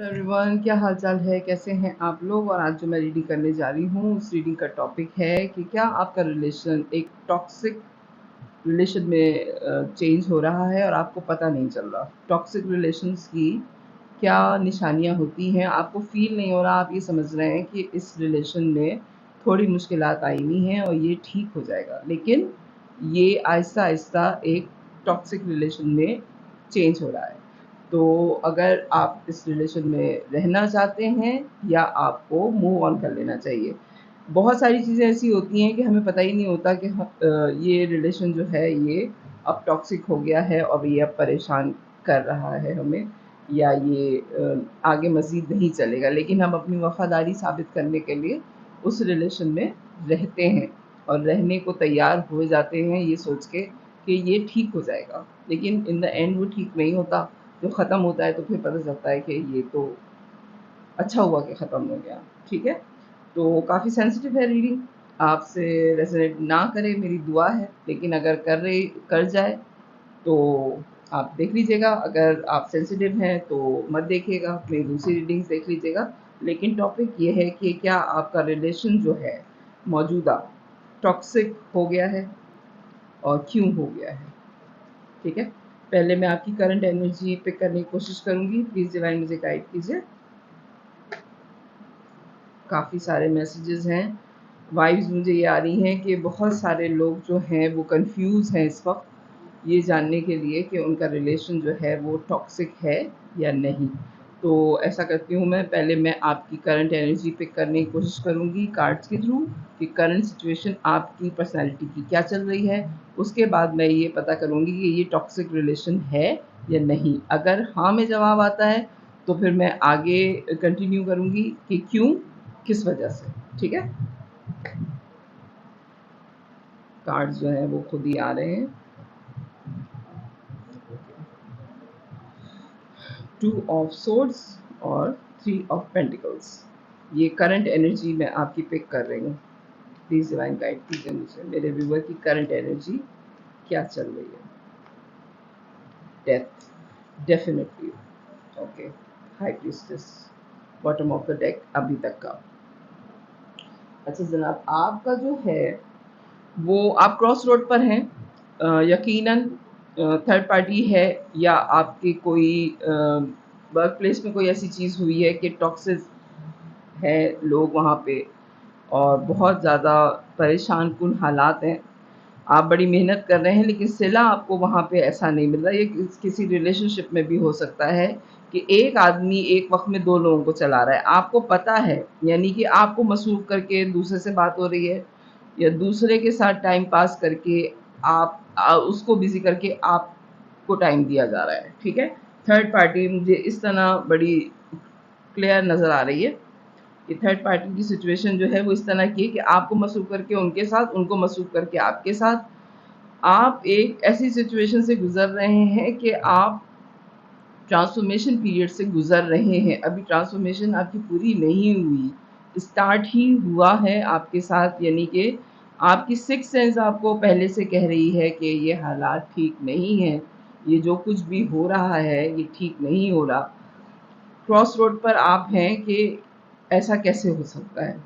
Everyone, क्या हाल चाल है, कैसे हैं आप लोग। और आज जो मैं रीडिंग करने जा रही हूँ उस रीडिंग का टॉपिक है कि क्या आपका रिलेशन एक टॉक्सिक रिलेशन में चेंज हो रहा है और आपको पता नहीं चल रहा। टॉक्सिक रिलेशंस की क्या निशानियाँ होती हैं, आपको फील नहीं हो रहा, आप ये समझ रहे हैं कि इस रिलेशन में थोड़ी मुश्किलात आई हुई हैं और ये ठीक हो जाएगा, लेकिन ये आहिस्ता आहिस्ता एक टॉक्सिक रिलेशन में चेंज हो रहा है। तो अगर आप इस रिलेशन में रहना चाहते हैं या आपको मूव ऑन कर लेना चाहिए। बहुत सारी चीज़ें ऐसी होती हैं कि हमें पता ही नहीं होता कि ये रिलेशन जो है ये अब टॉक्सिक हो गया है और ये अब परेशान कर रहा है हमें, या ये आगे मज़ीद नहीं चलेगा, लेकिन हम अपनी वफ़ादारी साबित करने के लिए उस रिलेशन में रहते हैं और रहने को तैयार हो जाते हैं ये सोच के कि ये ठीक हो जाएगा, लेकिन इन द एंड वो ठीक नहीं होता। जो ख़त्म होता है तो फिर पता चलता है कि ये तो अच्छा हुआ कि ख़त्म हो गया। ठीक है, तो काफ़ी सेंसिटिव है रीडिंग, आपसे रेजोनेट ना करे मेरी दुआ है, लेकिन अगर कर जाए तो आप देख लीजिएगा। अगर आप सेंसिटिव हैं तो मत देखिएगा, मेरी दूसरी रीडिंग्स देख लीजिएगा। लेकिन टॉपिक ये है कि क्या आपका रिलेशन जो है मौजूदा टॉक्सिक हो गया है और क्यों हो गया है। ठीक है, पहले मैं आपकी करंट एनर्जी पिक करने की कोशिश करूँगी। प्लीज़ डिवाइन मुझे गाइड कीजिए। काफ़ी सारे मैसेजेस हैं, वाइब्स मुझे ये आ रही हैं कि बहुत सारे लोग जो हैं वो कंफ्यूज हैं इस वक्त ये जानने के लिए कि उनका रिलेशन जो है वो टॉक्सिक है या नहीं। तो ऐसा करती हूँ मैं, पहले मैं आपकी करंट एनर्जी पिक करने की कोशिश करूँगी कार्ड्स के थ्रू कि करंट सिचुएशन आपकी पर्सनैलिटी की क्या चल रही है। उसके बाद मैं ये पता करूँगी कि ये टॉक्सिक रिलेशन है या नहीं। अगर हाँ में जवाब आता है तो फिर मैं आगे कंटिन्यू करूँगी कि क्यों, किस वजह से। ठीक है, कार्ड्स जो हैं वो खुद ही आ रहे हैं। 2 ऑफ सोर्ड्स और 3 ऑफ पेंटिकल्स, ये करंट एनर्जी मैं आपकी पिक कर रही हूँ। प्लीज़ डिवाइन गाइड कीजिए मुझे, मेरे व्यूवर की करंट एनर्जी क्या चल रही है। Death, definitely, okay. High priestess, bottom of the deck अभी तक का। अच्छा जनाब, आपका जो है वो आप क्रॉस रोड पर हैं। यकीनन थर्ड पार्टी है या आपकी कोई वर्क प्लेस में कोई ऐसी चीज़ हुई है कि टॉक्सिक है लोग वहाँ पे और बहुत ज़्यादा परेशान कुन हालात हैं। आप बड़ी मेहनत कर रहे हैं लेकिन सिला आपको वहाँ पे ऐसा नहीं मिल रहा। ये किसी रिलेशनशिप में भी हो सकता है कि एक आदमी एक वक्त में 2 लोगों को चला रहा है, आपको पता है, यानी कि आपको मसरूफ़ करके दूसरे से बात हो रही है या दूसरे के साथ टाइम पास करके आप उसको बिज़ी करके आपको टाइम दिया जा रहा है। ठीक है, थर्ड पार्टी मुझे इस तरह बड़ी क्लियर नज़र आ रही है कि थर्ड पार्टी की सिचुएशन जो है वो इस तरह की है कि आपको मसरूफ़ करके उनके साथ, उनको मसरूफ़ करके आपके साथ। आप एक ऐसी सिचुएशन से गुज़र रहे हैं कि आप ट्रांसफॉर्मेशन पीरियड से गुज़र रहे हैं। अभी ट्रांसफॉर्मेशन आपकी पूरी नहीं हुई, स्टार्ट ही हुआ है आपके साथ, यानी कि आपकी सिक्स्थ सेंस आपको पहले से कह रही है कि ये हालात ठीक नहीं हैं, ये जो कुछ भी हो रहा है ये ठीक नहीं हो रहा। क्रॉस रोड पर आप हैं कि ऐसा कैसे हो सकता है।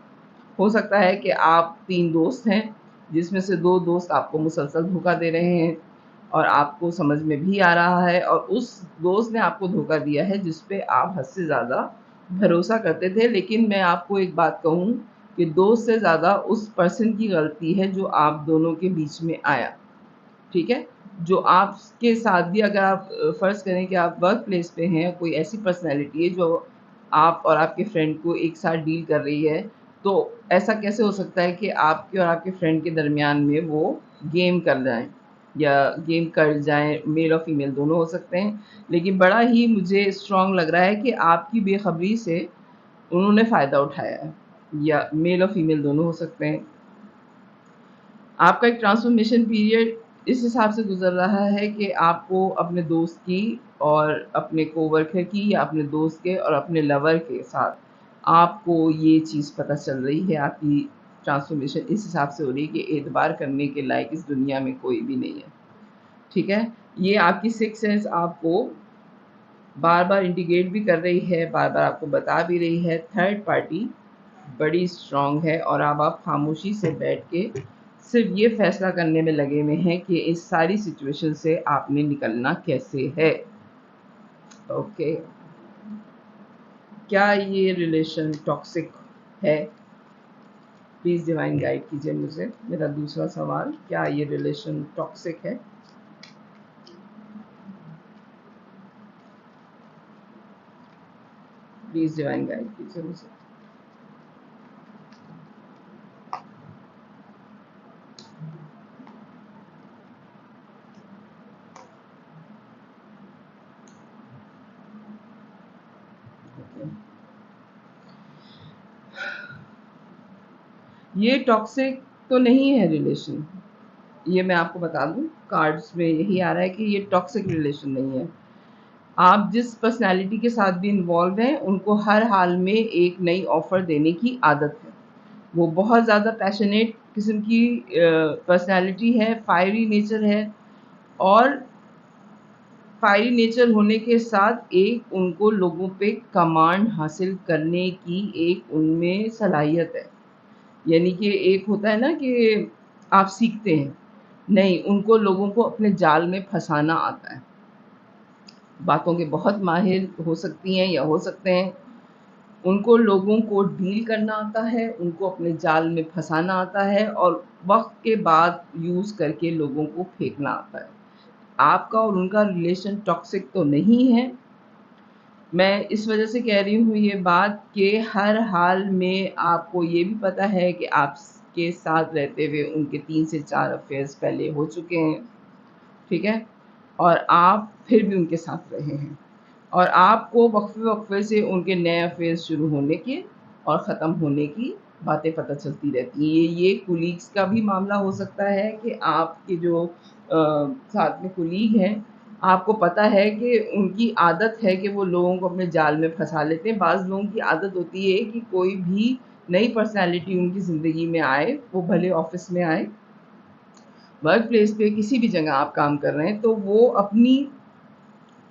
हो सकता है कि आप 3 दोस्त हैं जिसमें से 2 दोस्त आपको मुसलसल धोखा दे रहे हैं और आपको समझ में भी आ रहा है, और उस दोस्त ने आपको धोखा दिया है जिस पे आप हद से ज़्यादा भरोसा करते थे। लेकिन मैं आपको एक बात कहूँ कि दोस्त से ज़्यादा उस पर्सन की गलती है जो आप दोनों के बीच में आया। ठीक है, जो आपके साथ भी, अगर आप फ़र्ज़ करें कि आप वर्क प्लेस पे हैं, कोई ऐसी पर्सनैलिटी है जो आप और आपके फ्रेंड को एक साथ डील कर रही है, तो ऐसा कैसे हो सकता है कि आपके और आपके फ्रेंड के दरमियान में वो गेम कर जाएँ या गेम कर जाएँ, मेल और फीमेल दोनों हो सकते हैं। लेकिन बड़ा ही मुझे स्ट्रॉन्ग लग रहा है कि आपकी बेखबरी से उन्होंने फ़ायदा उठाया है, या मेल और फीमेल दोनों हो सकते हैं। आपका एक ट्रांसफॉर्मेशन पीरियड इस हिसाब से गुज़र रहा है कि आपको अपने दोस्त की और अपने कोवर्कर की, या अपने दोस्त के और अपने लवर के साथ आपको ये चीज़ पता चल रही है। आपकी ट्रांसफॉर्मेशन इस हिसाब से हो रही है कि एतबार करने के लायक इस दुनिया में कोई भी नहीं है। ठीक है, ये आपकी सिक्स्थ सेंस आपको बार बार इंडिकेट भी कर रही है, बार बार आपको बता भी रही है थर्ड पार्टी बड़ी स्ट्रांग है, और अब आप खामोशी से बैठ के सिर्फ ये फैसला करने में लगे हुए हैं कि इस सारी सिचुएशन से आपने निकलना कैसे है। ओके, क्या ये रिलेशन टॉक्सिक है? प्लीज़ डिवाइन गाइड कीजिए मुझे। मेरा दूसरा सवाल, क्या ये रिलेशन टॉक्सिक है? प्लीज़ डिवाइन गाइड कीजिए मुझे। Okay. ये टॉक्सिक तो नहीं है रिलेशन, ये मैं आपको बता दूं, कार्ड्स में यही आ रहा है कि ये टॉक्सिक रिलेशन नहीं है। आप जिस पर्सनालिटी के साथ भी इन्वॉल्व हैं उनको हर हाल में एक नई ऑफर देने की आदत है। वो बहुत ज़्यादा पैशनेट किस्म की पर्सनालिटी है, फायरी नेचर है, और फायरी नेचर होने के साथ एक उनको लोगों पे कमांड हासिल करने की एक उनमें सलाहियत है। यानी कि एक होता है ना कि आप सीखते हैं, नहीं, उनको लोगों को अपने जाल में फंसाना आता है। बातों के बहुत माहिर हो सकती हैं या हो सकते हैं, उनको लोगों को डील करना आता है, उनको अपने जाल में फंसाना आता है, और वक्त के बाद यूज़ करके लोगों को फेंकना आता है। आपका और उनका रिलेशन टॉक्सिक तो नहीं है। मैं इस वजह से कह रही हूँ ये बात कि हर हाल में आपको ये भी पता है कि आपके साथ रहते हुए उनके 3 से 4 अफेयर्स पहले हो चुके हैं, ठीक है? और आप फिर भी उनके साथ रहे हैं, और आपको वक्फे-वक्फे से उनके नए अफेयर्स शुरू होने के और ख़त्म होने की बातें पता चलती रहती हैं। ये कोलीग्स का भी मामला हो सकता है कि आपके जो साथ में कोलीग हैं, आपको पता है कि उनकी आदत है कि वो लोगों को अपने जाल में फँसा लेते हैं। बाज़ लोगों की आदत होती है कि कोई भी नई पर्सनैलिटी उनकी ज़िंदगी में आए, वो भले ऑफ़िस में आए, वर्क प्लेस पे, किसी भी जगह आप काम कर रहे हैं, तो वो अपनी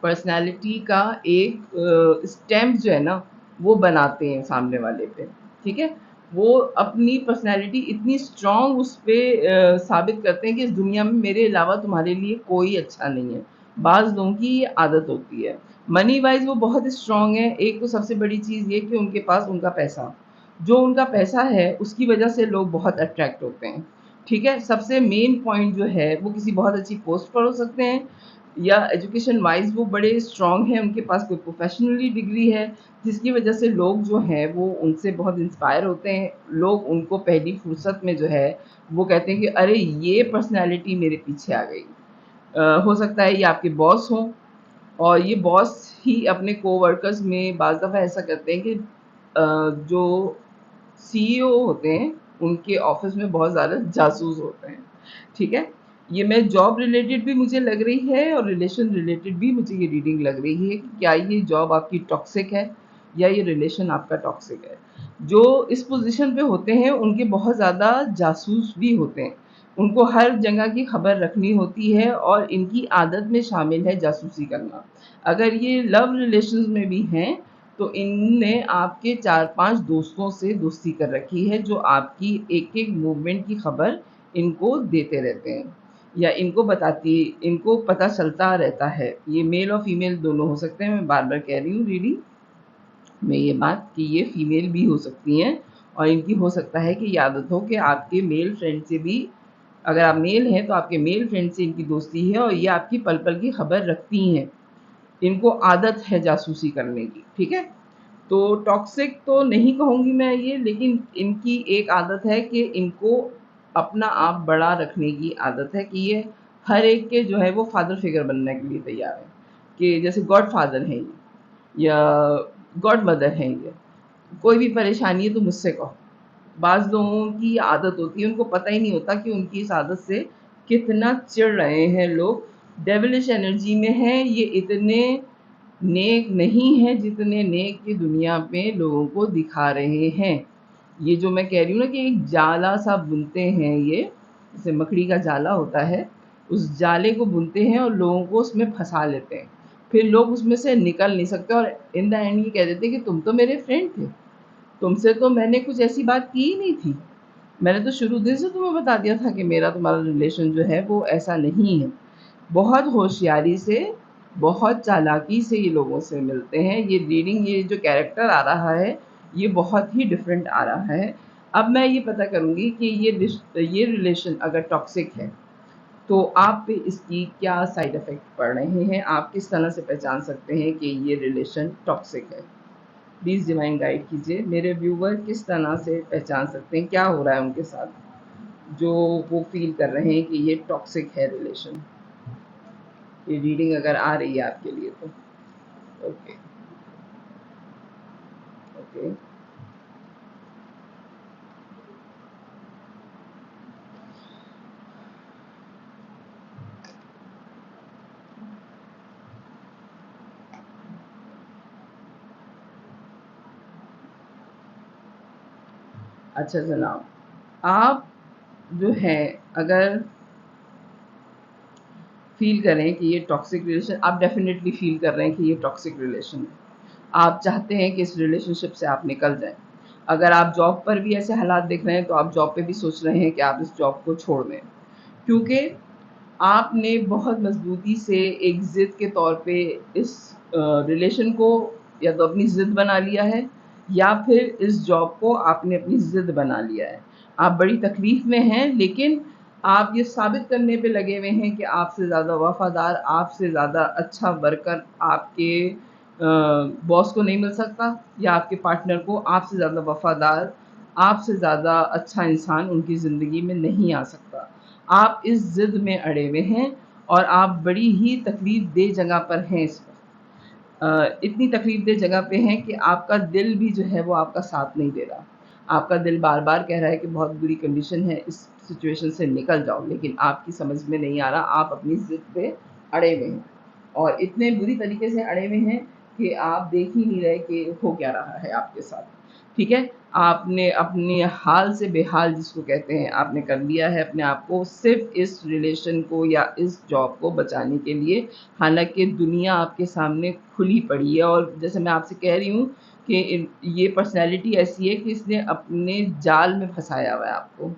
पर्सनैलिटी का एक स्टैम्प जो है ना, वो बनाते हैं सामने वाले पे, ठीक है? वो अपनी पर्सनैलिटी इतनी स्ट्रॉन्ग उस पे साबित करते हैं कि इस दुनिया में मेरे अलावा तुम्हारे लिए कोई अच्छा नहीं है। बाज़ लोगों की ये आदत होती है। मनी वाइज़ वो बहुत स्ट्रॉन्ग है। एक तो सबसे बड़ी चीज़ ये कि उनके पास उनका पैसा, जो उनका पैसा है उसकी वजह से लोग बहुत अट्रैक्ट होते हैं, ठीक है? सबसे मेन पॉइंट जो है वो किसी बहुत अच्छी पोस्ट पर हो सकते हैं, या एजुकेशन वाइज वो बड़े स्ट्रॉन्ग हैं, उनके पास कोई प्रोफेशनली डिग्री है, जिसकी वजह से लोग जो हैं वो उनसे बहुत इंस्पायर होते हैं। लोग उनको पहली फुर्सत में जो है वो कहते हैं कि अरे ये पर्सनैलिटी मेरे पीछे आ गई। हो सकता है ये आपके बॉस हों, और ये बॉस ही अपने कोवर्कर्स में बाज़ दफ़ा ऐसा करते हैं कि जो सीईओ होते हैं उनके ऑफिस में बहुत ज़्यादा जासूस होते हैं, ठीक है? ये मैं जॉब रिलेटेड भी मुझे लग रही है, और रिलेशन रिलेटेड भी मुझे ये रीडिंग लग रही है कि क्या ये जॉब आपकी टॉक्सिक है या ये रिलेशन आपका टॉक्सिक है। जो इस पोजीशन पे होते हैं उनके बहुत ज़्यादा जासूस भी होते हैं, उनको हर जगह की खबर रखनी होती है, और इनकी आदत में शामिल है जासूसी करना। अगर ये लव रिलेशंस में भी हैं तो इनने आपके 4-5 दोस्तों से दोस्ती कर रखी है, जो आपकी एक-एक मूवमेंट की खबर इनको देते रहते हैं, या इनको पता चलता रहता है। ये मेल और फीमेल दोनों हो सकते हैं, मैं बार-बार कह रही हूँ रीडिंग में ये बात कि ये फीमेल भी हो सकती हैं, और इनकी हो सकता है कि ये आदत हो कि आपके मेल फ्रेंड से भी, अगर आप मेल हैं तो आपके मेल फ्रेंड से इनकी दोस्ती है, और ये आपकी पल-पल की खबर रखती हैं। इनको आदत है जासूसी करने की, ठीक है? तो टॉक्सिक तो नहीं कहूँगी मैं ये, लेकिन इनकी एक आदत है कि इनको अपना आप बड़ा रखने की आदत है, कि ये हर एक के जो है वो फादर फिगर बनने के लिए तैयार हैं, कि जैसे गॉडफादर हैं ये, या गॉडमदर हैं ये। कोई भी परेशानी है तो मुझसे कहो। बाज़ लोगों की ये आदत होती है, उनको पता ही नहीं होता कि उनकी इस आदत से कितना चिढ़ रहे हैं लोग। डेविलिश एनर्जी में हैं, ये इतने नेक नहीं हैं जितने नेक की दुनिया में लोगों को दिखा रहे हैं। ये जो मैं कह रही हूँ ना कि एक जाला सा बुनते हैं ये, जैसे मकड़ी का जाला होता है, उस जाले को बुनते हैं और लोगों को उसमें फँसा लेते हैं। फिर लोग उसमें से निकल नहीं सकते और इन द एंड ये कह देते कि तुम तो मेरे फ्रेंड थे, तुमसे तो मैंने कुछ ऐसी बात की ही नहीं थी, मैंने तो शुरू दिन से तुम्हें बता दिया था कि मेरा तुम्हारा रिलेशन जो है वो ऐसा नहीं है। बहुत होशियारी से, बहुत चालाकी से ये लोगों से मिलते हैं। ये रीडिंग, ये जो कैरेक्टर आ रहा है, ये बहुत ही डिफरेंट आ रहा है। अब मैं ये पता करूँगी कि ये रिलेशन अगर टॉक्सिक है तो आप पे इसकी क्या साइड इफ़ेक्ट पड़ रहे हैं? आप किस तरह से पहचान सकते हैं कि ये रिलेशन टॉक्सिक है? प्लीज़ डिवाइन गाइड कीजिए। मेरे व्यूवर किस तरह से पहचान सकते हैं, क्या हो रहा है उनके साथ, जो वो फ़ील कर रहे हैं कि ये टॉक्सिक है रिलेशन? ये रीडिंग अगर आ रही है आपके लिए तो। Okay, okay. अच्छा जनाब, आप जो है अगर फ़ील करें कि ये टॉक्सिक रिलेशन, आप डेफ़िनेटली फ़ील कर रहे हैं कि ये टॉक्सिक रिलेशन है। आप चाहते हैं कि इस रिलेशनशिप से आप निकल जाएँ। अगर आप जॉब पर भी ऐसे हालात देख रहे हैं, तो आप जॉब पे भी सोच रहे हैं कि आप इस जॉब को छोड़ दें। क्योंकि आपने बहुत मज़बूती से एक ज़िद के तौर पे इस रिलेशन को या तो अपनी ज़िद बना लिया है, या फिर इस जॉब को आपने अपनी ज़िद बना लिया है। आप बड़ी तकलीफ़ में हैं, लेकिन आप ये साबित करने पे लगे हुए हैं कि आपसे ज़्यादा वफ़ादार, आपसे ज़्यादा अच्छा वर्कर आपके बॉस को नहीं मिल सकता, या आपके पार्टनर को आपसे ज़्यादा वफ़ादार, आपसे ज़्यादा अच्छा इंसान उनकी ज़िंदगी में नहीं आ सकता। आप इस ज़िद में अड़े हुए हैं और आप बड़ी ही तकलीफ़ देह जगह पर हैं इस वक़्त। इतनी तकलीफ़ देह जगह पे हैं कि आपका दिल भी जो है वो आपका साथ नहीं दे रहा। आपका दिल बार-बार कह रहा है कि बहुत बुरी कंडीशन है, इस सिचुएशन से निकल जाओ, लेकिन आपकी समझ में नहीं आ रहा, आप अपनी ज़िद पे अड़े हुए हैं। और इतने बुरी तरीके से अड़े हुए हैं कि आप देख ही नहीं रहे कि हो क्या रहा है आपके साथ। ठीक है? आपने अपने हाल से बेहाल जिसको कहते हैं, आपने कर लिया है अपने आप को सिर्फ़ इस रिलेशन को या इस जॉब को बचाने के लिए। हालाँकि दुनिया आपके सामने खुली पड़ी है और जैसे मैं आपसे कह रही हूँ कि ये पर्सनैलिटी ऐसी है कि इसने अपने जाल में फँसाया हुआ है आपको।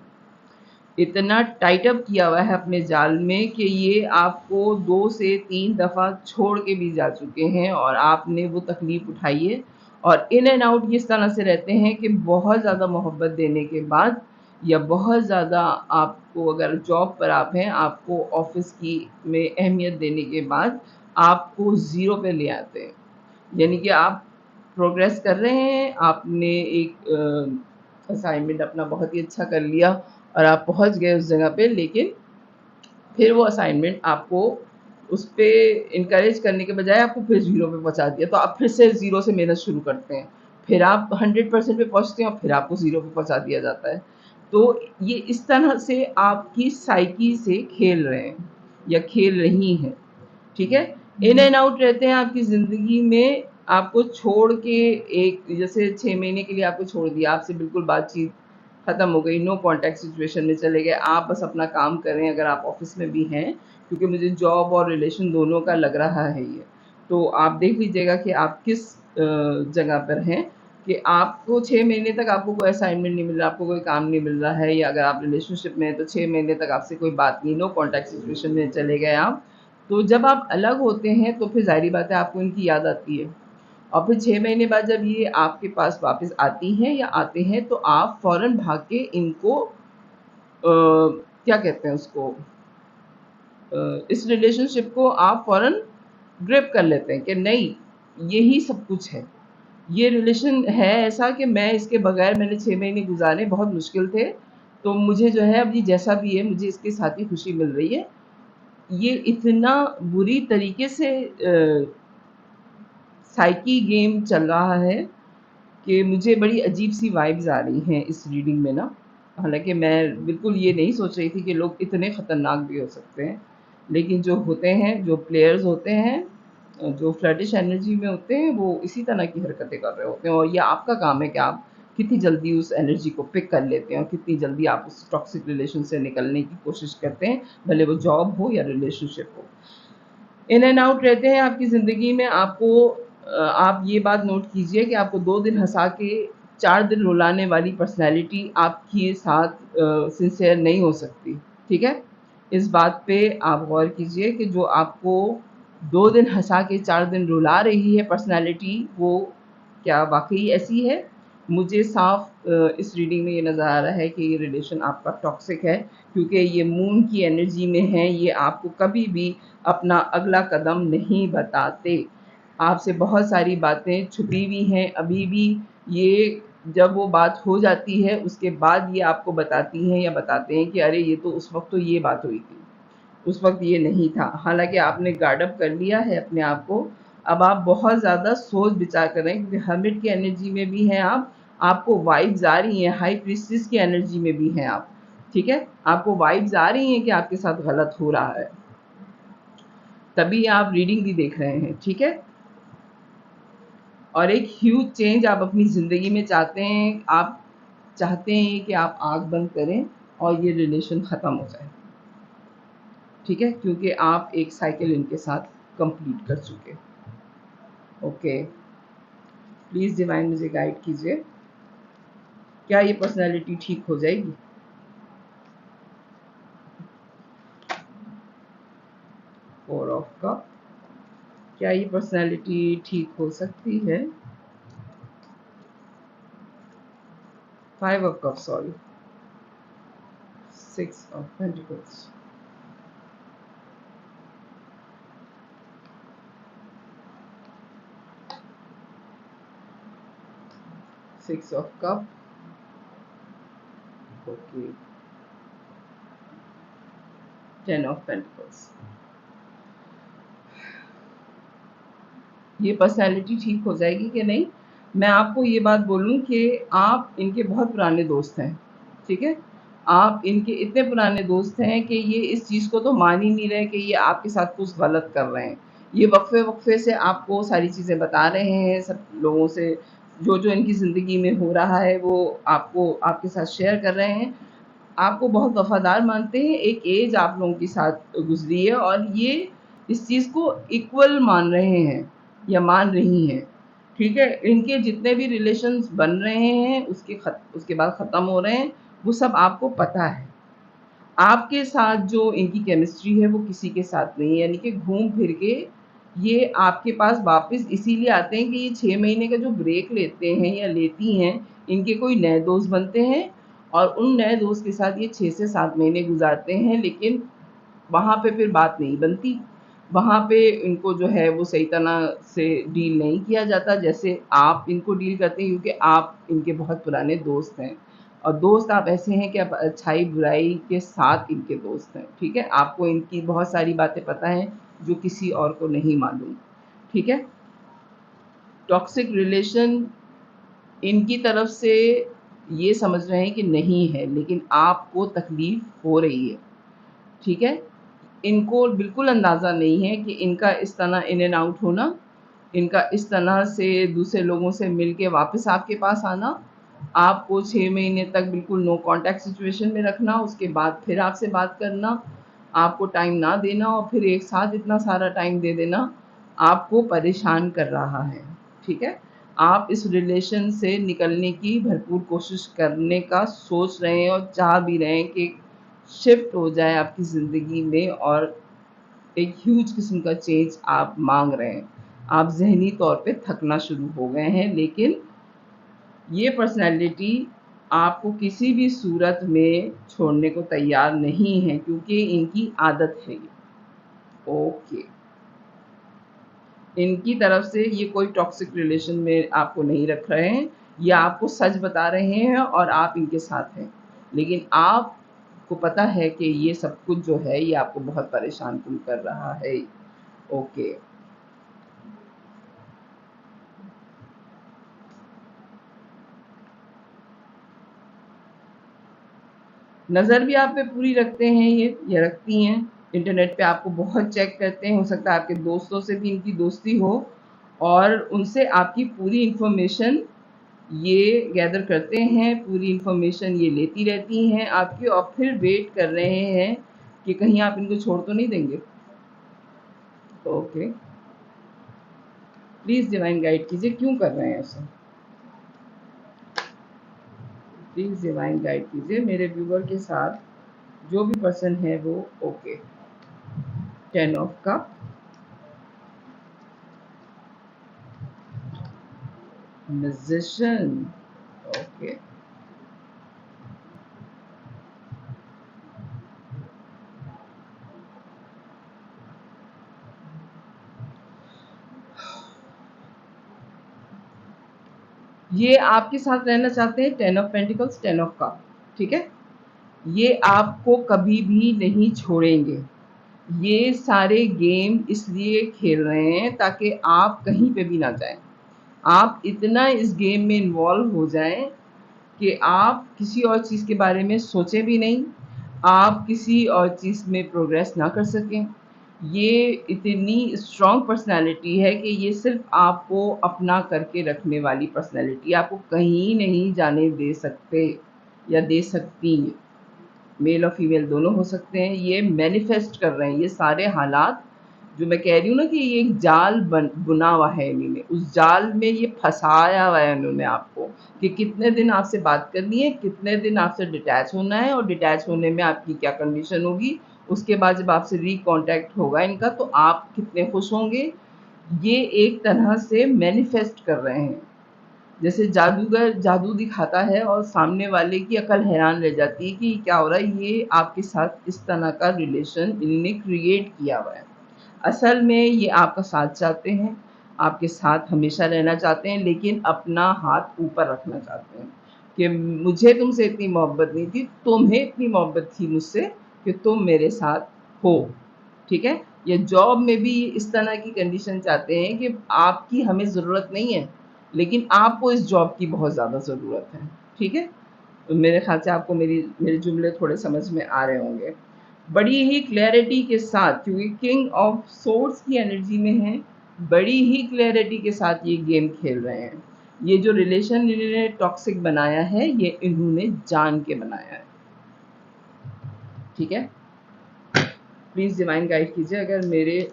इतना टाइट अप किया हुआ है अपने जाल में कि ये आपको 2 से 3 दफ़ा छोड़ के भी जा चुके हैं और आपने वो तकलीफ़ उठाई है। और इन एंड आउट ये इस तरह से रहते हैं कि बहुत ज़्यादा मोहब्बत देने के बाद, या बहुत ज़्यादा आपको, अगर जॉब पर आप हैं, आपको ऑफ़िस की में अहमियत देने के बाद आपको ज़ीरो पे ले आते हैं। यानी कि आप प्रोग्रेस कर रहे हैं, आपने एक असाइनमेंट अपना बहुत ही अच्छा कर लिया और आप पहुँच गए उस जगह पे, लेकिन फिर वो असाइनमेंट आपको उस पे एनकरेज करने के बजाय आपको फिर ज़ीरो पे पहुँचा दिया। तो आप फिर से ज़ीरो से मेहनत शुरू करते हैं। फिर आप 100% पे पहुँचते हैं और फिर आपको ज़ीरो पे पहुँचा दिया जाता है। तो ये इस तरह से आपकी साइकी से खेल रहे हैं या खेल रही हैं। ठीक है? इन एंड आउट रहते हैं आपकी ज़िंदगी में, आपको छोड़ के, एक जैसे 6 महीने के लिए आपको छोड़ दिया, आपसे बिल्कुल बातचीत ख़त्म हो गई, नो कॉन्टैक्ट सिचुएशन में चले गए, आप बस अपना काम कर रहे हैं अगर आप ऑफ़िस में भी हैं, क्योंकि मुझे जॉब और रिलेशन दोनों का लग रहा है ये। तो आप देख लीजिएगा कि आप किस जगह पर हैं, कि आपको 6 महीने तक आपको कोई असाइनमेंट नहीं मिल रहा, आपको कोई काम नहीं मिल रहा है, या अगर आप रिलेशनशिप में हैं तो 6 महीने तक आपसे कोई बात नहीं, नो कॉन्टैक्ट सिचुएशन में चले गए आप। तो जब आप अलग होते हैं तो फिर ज़ाहिर-सी बात है आपको इनकी याद आती है। और फिर 6 महीने बाद जब ये आपके पास वापस आती हैं या आते हैं, तो आप फ़ौरन भाग के इनको क्या कहते हैं उसको, इस रिलेशनशिप को आप फ़ौरन ग्रिप कर लेते हैं कि नहीं, यही सब कुछ है। ये रिलेशन है ऐसा कि मैं इसके बगैर, मैंने 6 महीने गुज़ारे बहुत मुश्किल थे, तो मुझे जो है अब ये जैसा भी है मुझे इसके साथ ही खुशी मिल रही है। ये इतना बुरी तरीके से साइकी गेम चल रहा है कि मुझे बड़ी अजीब-सी वाइब्स आ रही हैं इस रीडिंग में ना। हालाँकि मैं बिल्कुल ये नहीं सोच रही थी कि लोग इतने ख़तरनाक भी हो सकते हैं। लेकिन जो होते हैं, जो प्लेयर्स होते हैं, जो फ्लर्टिश एनर्जी में होते हैं, वो इसी तरह की हरकतें कर रहे होते हैं, और ये आपका काम है कि आप कितनी जल्दी उस एनर्जी को पिक कर लेते हैं और कितनी जल्दी आप उस टॉक्सिक रिलेशन से निकलने की कोशिश करते हैं, भले वो जॉब हो या रिलेशनशिप हो। इन एंड आउट रहते हैं आपकी ज़िंदगी में। आपको आप ये बात नोट कीजिए कि आपको 2 दिन हँसा के 4 दिन रुलाने वाली पर्सनैलिटी आपके साथ सिंसियर नहीं हो सकती, ठीक है? इस बात पे आप गौर कीजिए कि जो आपको 2 दिन हँसा के 4 दिन रुला रही है पर्सनैलिटी, वो क्या वाक़ई ऐसी है? मुझे साफ इस रीडिंग में ये नज़र आ रहा है कि ये रिलेशन आपका टॉक्सिक है, क्योंकि ये मून की एनर्जी में है। ये आपको कभी भी अपना अगला कदम नहीं बताते। आपसे बहुत सारी बातें छुपी हुई हैं अभी भी। ये जब वो बात हो जाती है उसके बाद ये आपको बताती हैं या बताते हैं कि अरे ये तो उस वक़्त तो ये बात हुई थी, उस वक़्त ये नहीं था। हालाँकि आपने गार्ड अप कर लिया है अपने आप को। अब आप बहुत ज़्यादा सोच-विचार कर रहे हैं, क्योंकि हर्मिट की एनर्जी में भी हैं आप। आपको वाइब्स आ रही हैं, हाई प्रीस्टेस की एनर्जी में भी हैं आप, ठीक है? आपको वाइब्स आ रही हैं कि आपके साथ गलत हो रहा है, तभी आप रीडिंग भी देख रहे हैं, ठीक है? और एक ह्यूज चेंज आप अपनी ज़िंदगी में चाहते हैं। आप चाहते हैं कि आप आँख बंद करें और ये रिलेशन ख़त्म हो जाए, ठीक है? क्योंकि आप एक साइकिल इनके साथ कंप्लीट कर चुके। ओके, प्लीज़ डिवाइन मुझे गाइड कीजिए, क्या ये पर्सनैलिटी ठीक हो जाएगी? 4 ऑफ कप, क्या ये पर्सनैलिटी ठीक हो सकती है? 5 of cup, sorry, 6 of pentacles, 6 of cup, okay, 10 of pentacles. ये पर्सनैलिटी ठीक हो जाएगी कि नहीं? मैं आपको ये बात बोलूँ कि आप इनके बहुत पुराने दोस्त हैं, ठीक है? आप इनके इतने पुराने दोस्त हैं कि ये इस चीज़ को तो मान ही नहीं रहे कि ये आपके साथ कुछ गलत कर रहे हैं। ये वक़्फ़े-वक़्फ़े से आपको सारी चीज़ें बता रहे हैं, सब लोगों से जो-जो इनकी ज़िंदगी में हो रहा है, वो आपको आपके साथ शेयर कर रहे हैं। आपको बहुत वफ़ादार मानते हैं, एक एज आप लोगों के साथ गुज़री है और ये इस चीज़ को इक्वल मान रहे हैं या मान रही हैं, ठीक है? इनके जितने भी रिलेशंस बन रहे हैं उसके बाद ख़त्म हो रहे हैं, वो सब आपको पता है। आपके साथ जो इनकी केमिस्ट्री है वो किसी के साथ नहीं है, यानी कि घूम फिर के ये आपके पास वापस इसीलिए आते हैं कि ये 6 महीने का जो ब्रेक लेते हैं या लेती हैं, इनके कोई नए दोस्त बनते हैं और उन नए दोस्त के साथ ये 6 से 7 महीने गुज़ारते हैं, लेकिन वहाँ पे फिर बात नहीं बनती। वहाँ पे इनको जो है वो सही तरह से डील नहीं किया जाता जैसे आप इनको डील करते हैं, क्योंकि आप इनके बहुत पुराने दोस्त हैं। और दोस्त आप ऐसे हैं कि आप अच्छाई-बुराई के साथ इनके दोस्त हैं, ठीक है? आपको इनकी बहुत सारी बातें पता हैं, जो किसी और को नहीं मालूम, ठीक है? टॉक्सिक रिलेशन इनकी तरफ से ये समझ रहे हैं कि नहीं है, लेकिन आपको तकलीफ़ हो रही है, ठीक है? इनको बिल्कुल अंदाज़ा नहीं है कि इनका इस तरह इन एंड आउट होना, इनका इस तरह से दूसरे लोगों से मिल के वापस आपके पास आना, आपको 6 महीने तक बिल्कुल नो कॉन्टैक्ट सिचुएशन में रखना, उसके बाद फिर आपसे बात करना, आपको टाइम ना देना और फिर एक साथ इतना सारा टाइम दे देना, आपको परेशान कर रहा है, ठीक है? आप इस रिलेशन से निकलने की भरपूर कोशिश करने का सोच रहे हैं और चाह भी रहे हैं कि शिफ्ट हो जाए आपकी ज़िंदगी में और एक ह्यूज किस्म का चेंज आप माँग रहे हैं। आप ज़हनी तौर पे थकना शुरू हो गए हैं, लेकिन ये पर्सनैलिटी आपको किसी भी सूरत में छोड़ने को तैयार नहीं है, क्योंकि इनकी आदत है ये। ओके। इनकी तरफ से ये कोई टॉक्सिक रिलेशन में आपको नहीं रख रहे हैं, ये आपको सच बता रहे हैं और आप इनके साथ हैं। लेकिन आपको पता है कि ये सब कुछ जो है ये आपको बहुत परेशान-कुन कर रहा है। ओके। नज़र भी आप पे पूरी रखते हैं ये या रखती हैं। इंटरनेट पे आपको बहुत चेक करते हैं, हो सकता है आपके दोस्तों से भी इनकी दोस्ती हो और उनसे आपकी पूरी इन्फॉर्मेशन ये गैदर करते हैं, पूरी इन्फॉर्मेशन ये लेती रहती हैं आपकी और फिर वेट कर रहे हैं कि कहीं आप इनको छोड़ तो नहीं देंगे। ओके, प्लीज डिवाइन गाइड कीजिए क्यों कर रहे हैं ऐसा। प्लीज डिवाइन गाइड कीजिए मेरे व्यूअर के साथ जो भी पर्सन है वो। Okay, 10 of cup, musician. Okay, ये आपके साथ रहना चाहते हैं, 10 ऑफ पेंटिकल्स, 10 ऑफ कप। ठीक है, ये आपको कभी भी नहीं छोड़ेंगे। ये सारे गेम इसलिए खेल रहे हैं ताकि आप कहीं पे भी ना जाएं। आप इतना इस गेम में इन्वॉल्व हो जाएं कि आप किसी और चीज़ के बारे में सोचें भी नहीं, आप किसी और चीज़ में प्रोग्रेस ना कर सकें। ये इतनी स्ट्रॉन्ग पर्सनैलिटी है कि ये सिर्फ आपको अपना करके रखने वाली पर्सनैलिटी, आपको कहीं नहीं जाने दे सकते या दे सकती। मेल और फीमेल दोनों हो सकते हैं। ये मैनिफेस्ट कर रहे हैं ये सारे हालात, जो मैं कह रही हूँ ना कि ये एक जाल बुना हुआ है इन्होंने, उस जाल में ये फंसाया हुआ है इन्होंने आपको कि कितने दिन आपसे बात करनी है, कितने दिन आपसे डिटैच होना है, और डिटैच होने में आपकी क्या कंडीशन होगी, उसके बाद जब आपसे रिकॉन्टैक्ट होगा इनका तो आप कितने खुश होंगे। ये एक तरह से मैनिफेस्ट कर रहे हैं। जैसे जादूगर जादू दिखाता है और सामने वाले की अकल हैरान रह जाती है कि क्या हो रहा है, ये आपके साथ इस तरह का रिलेशन इन्होंने क्रिएट किया हुआ है। असल में ये आपका साथ चाहते हैं, आपके साथ हमेशा रहना चाहते हैं, लेकिन अपना हाथ ऊपर रखना चाहते हैं कि मुझे तुमसे इतनी मोहब्बत नहीं थी, तुम्हें इतनी मोहब्बत थी मुझसे कि तुम मेरे साथ हो। ठीक है, ये जॉब में भी इस तरह की कंडीशन चाहते हैं कि आपकी हमें ज़रूरत नहीं है, लेकिन आपको इस जॉब की बहुत ज़्यादा ज़रूरत है। ठीक है, तो मेरे ख्याल से आपको मेरे जुमले थोड़े समझ में आ रहे होंगे। बड़ी ही क्लैरिटी के साथ, क्योंकि किंग ऑफ सोर्ड्स की एनर्जी में है, बड़ी ही क्लैरिटी के साथ ये गेम खेल रहे हैं। ये जो रिलेशन इन्होंने टॉक्सिक बनाया है, ये इन्होंने जान के बनाया है। ठीक है, प्लीज़ डिवाइन गाइड कीजिए अगर मेरे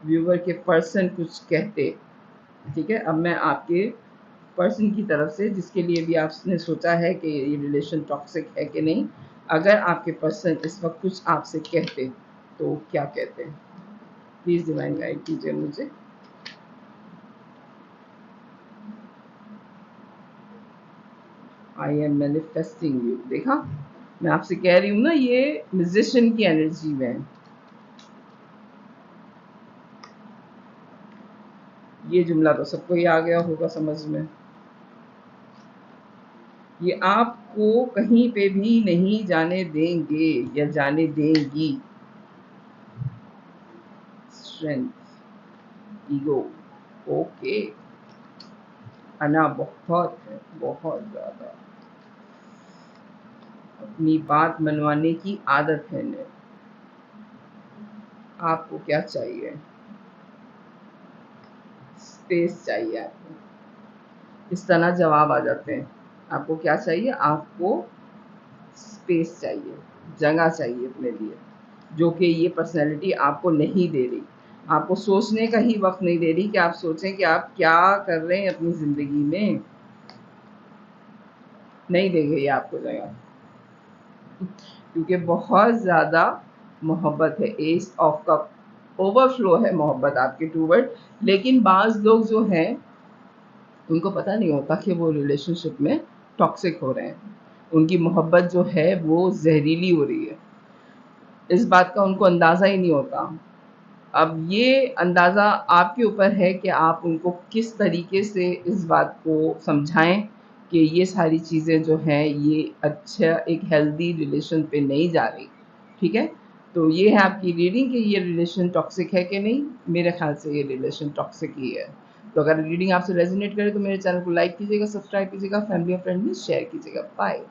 व्यूवर के पर्सन कुछ कहते। ठीक है, अब मैं आपके पर्सन की तरफ से, जिसके लिए भी आपने सोचा है कि ये रिलेशन टॉक्सिक है कि नहीं, अगर आपके पर्सन इस वक्त कुछ आपसे कहते तो क्या कहते हैं। प्लीज़ डिवाइन गाइड कीजिए मुझे। I am manifesting you. देखा, मैं आपसे कह रही हूँ ना, ये म्यूजिशियन की एनर्जी में है। ये जुमला तो सबको ही आ गया होगा समझ में। ये आपको कहीं पे भी नहीं जाने देंगे या जाने देंगी। स्ट्रेंथ, ईगो, ओके, अना बहुत है, बहुत ज़्यादा। अपनी बात मनवाने की आदत है इन्हें। आपको क्या चाहिए? स्पेस चाहिए आपको। इस तरह जवाब आ जाते हैं। आपको क्या चाहिए? आपको स्पेस चाहिए, जगह चाहिए अपने लिए, जो कि ये पर्सनैलिटी आपको नहीं दे रही। आपको सोचने का ही वक्त नहीं दे रही कि आप सोचें कि आप क्या कर रहे हैं अपनी ज़िंदगी में। नहीं देंगे ये आपको जगह, क्योंकि बहुत ज़्यादा मोहब्बत है। एस ऑफ कप, ओवरफ्लो है मोहब्बत आपके टूवर्ड। लेकिन बाज़ लोग जो हैं उनको पता नहीं होता कि वो रिलेशनशिप में टॉक्सिक हो रहे हैं। उनकी मोहब्बत जो है वो जहरीली हो रही है, इस बात का उनको अंदाज़ा ही नहीं होता। अब ये अंदाज़ा आपके ऊपर है कि आप उनको किस तरीके से इस बात को समझाएं कि ये सारी चीज़ें जो हैं ये अच्छा एक हेल्दी रिलेशन पे नहीं जा रही। ठीक है, तो ये है आपकी रीडिंग कि ये रिलेशन टॉक्सिक है कि नहीं। मेरे ख्याल से ये रिलेशन टॉक्सिक ही है। तो अगर रीडिंग आपसे रेजोनेट करे तो मेरे चैनल को लाइक कीजिएगा, सब्सक्राइब कीजिएगा, फैमिली और फ्रेंड में शेयर कीजिएगा। बाय।